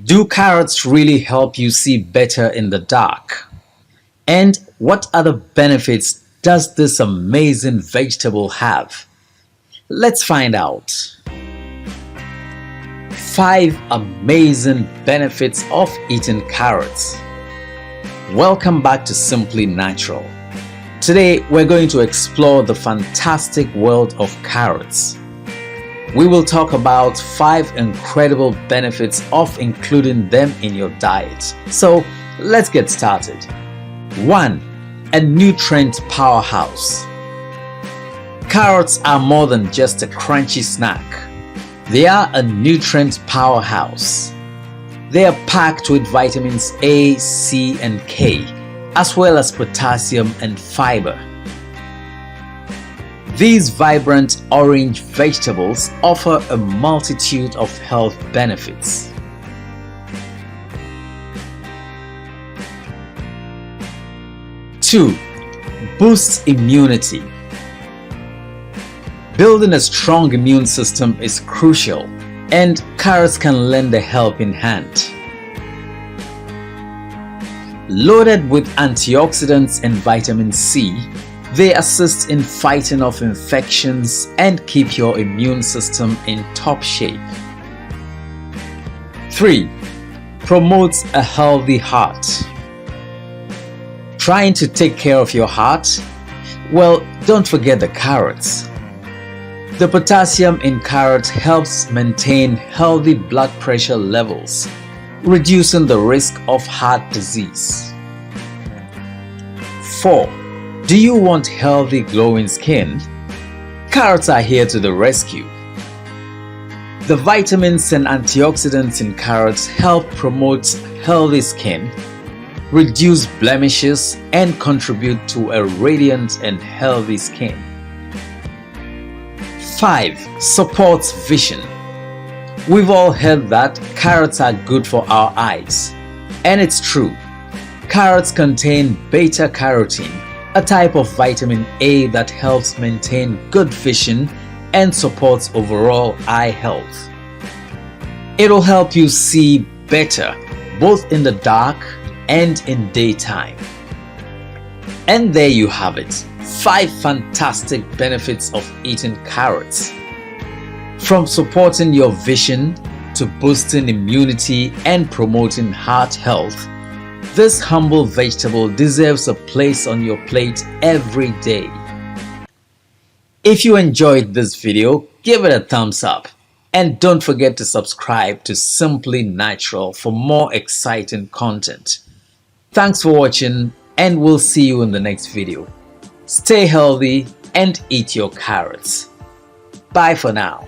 Do carrots really help you see better in the dark? And what other benefits does this amazing vegetable have? Let's find out. 5 amazing benefits of eating carrots. Welcome back to Simply Natural. Today we're going to explore the fantastic world of carrots. We will talk about 5 incredible benefits of including them in your diet. So let's get started. 1. A nutrient powerhouse. Carrots are more than just a crunchy snack. They are a nutrient powerhouse. They are packed with vitamins A, C, and K, as well as potassium and fiber. These vibrant orange vegetables offer a multitude of health benefits. Two, boosts immunity. Building a strong immune system is crucial, and carrots can lend a helping hand. Loaded with antioxidants and vitamin C, they assist in fighting off infections and keep your immune system in top shape. 3. Promotes a healthy heart. Trying to take care of your heart? Well, don't forget the carrots. The potassium in carrots helps maintain healthy blood pressure levels, reducing the risk of heart disease. 4. Do you want healthy glowing skin? Carrots are here to the rescue. The vitamins and antioxidants in carrots help promote healthy skin, reduce blemishes, and contribute to a radiant and healthy skin. 5. Supports vision. We've all heard that carrots are good for our eyes, and it's true. Carrots contain Beta-Carotene, a type of vitamin A that helps maintain good vision and supports overall eye health. It'll help you see better both in the dark and in daytime. And there you have it, 5 fantastic benefits of eating carrots. From supporting your vision to boosting immunity and promoting heart health, this humble vegetable deserves a place on your plate every day. If you enjoyed this video, give it a thumbs up. And don't forget to subscribe to Simply Natural for more exciting content. Thanks for watching, and we'll see you in the next video. Stay healthy and eat your carrots. Bye for now.